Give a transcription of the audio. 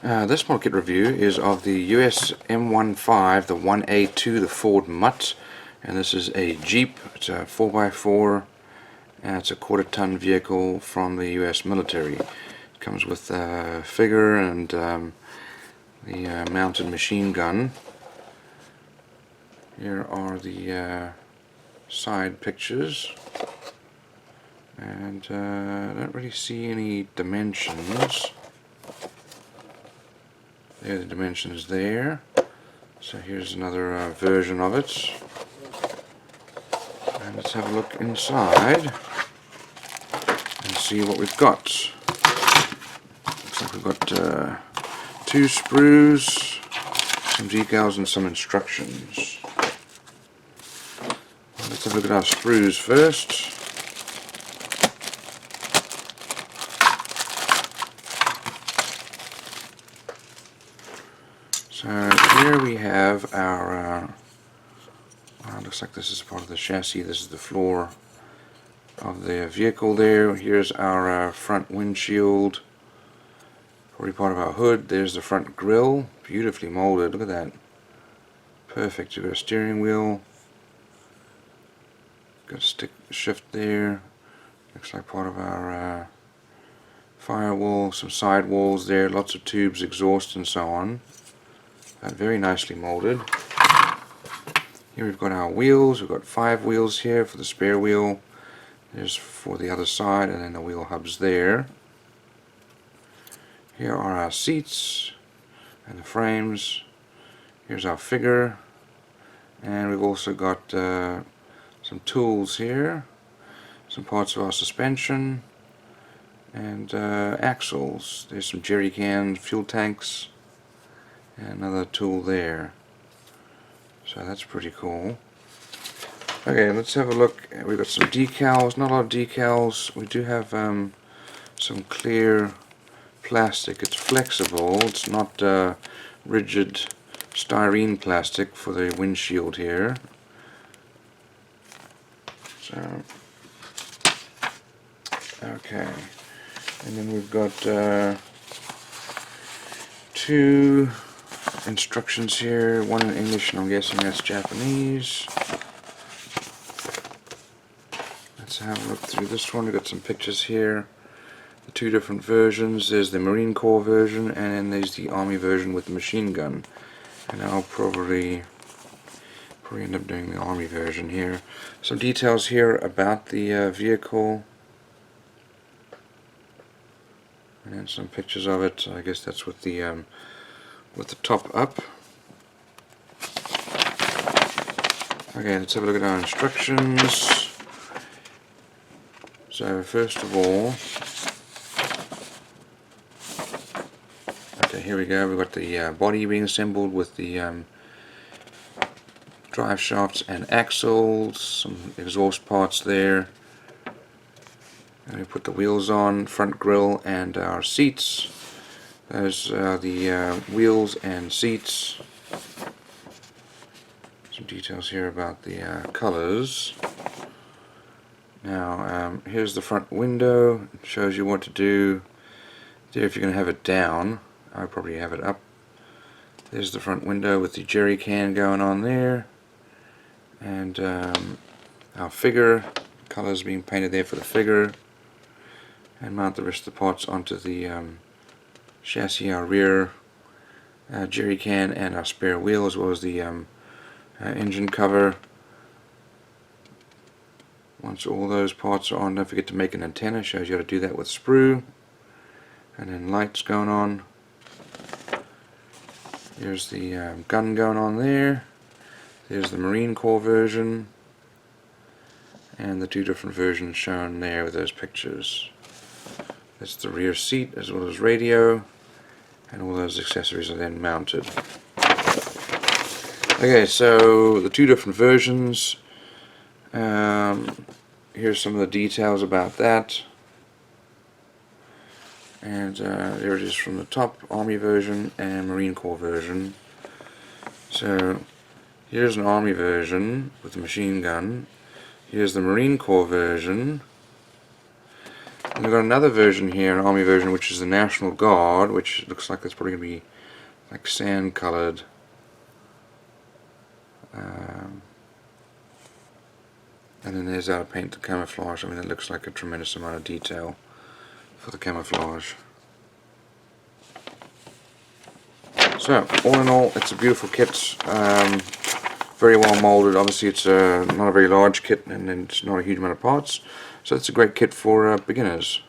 This model kit review is of the U.S.M15, the 1A2, the Ford Mutt, and this is a Jeep. It's a 4x4, and it's a quarter-ton vehicle from the U.S. military. It comes with a figure and the mounted machine gun. Here are the side pictures, and I don't really see any dimensions. There are the dimensions there. So here's another version of it. And let's have a look inside and see what we've got. Looks like we've got 2 sprues, some decals and some instructions. Let's have a look at our sprues first. So here we have our, looks like this is part of the chassis. This is the floor of the vehicle there. Here's our front windshield, probably part of our hood. There's the front grille, beautifully molded. Look at that. Perfect. You've got a steering wheel. Got a stick shift there. Looks like part of our firewall, some side walls there, lots of tubes, exhaust and so on. Very nicely molded. Here we've got our wheels. We've got 5 wheels here for the spare wheel. There's for the other side, and then the wheel hubs there. Here are our seats and the frames. Here's our figure, and we've also got some tools here, some parts of our suspension, and axles. There's some jerry cans, fuel tanks, and another tool there. So that's pretty cool. Okay, let's have a look. We've got some decals, not a lot of decals. We do have some clear plastic. It's flexible, it's not rigid styrene plastic for the windshield here. So, okay, and then we've got 2 instructions here, one in English and I'm guessing that's Japanese. Let's have a look through this one. We've got some pictures here, the 2 different versions. There's the Marine Corps version, and then there's the Army version with the machine gun. And I'll probably end up doing the Army version here. Some details here about the vehicle, and then some pictures of it. I guess that's with the top up. Okay, let's have a look at our instructions. So first of all, okay, here we go. We've got the body being assembled with the drive shafts and axles, some exhaust parts there. And we put the wheels on, front grille, and our seats. Those are the wheels and seats. Some details here about the colors. Now here's the front window. It shows you what to do there if you're going to have it down. I would probably have it up. There's the front window with the jerry can going on there, and our figure, colors being painted there for the figure, and mount the rest of the parts onto the chassis, our rear jerry can, and our spare wheel, as well as the engine cover. Once all those parts are on, don't forget to make an antenna. Shows you how to do that with sprue. And then lights going on. Here's the gun going on there. There's the Marine Corps version, and the 2 different versions shown there with those pictures. That's the rear seat as well as radio, and all those accessories are then mounted. Okay, so the 2 different versions. Here's some of the details about that. And there it is from the top, Army version and Marine Corps version. So here's an Army version with the machine gun. Here's the Marine Corps version. And we've got another version here, an Army version, which is the National Guard, which looks like it's probably going to be like sand colored. And then there's our paint to camouflage. I mean, it looks like a tremendous amount of detail for the camouflage. So, all in all, it's a beautiful kit. Very well molded. Obviously, it's not a very large kit, and it's not a huge amount of parts. So it's a great kit for beginners.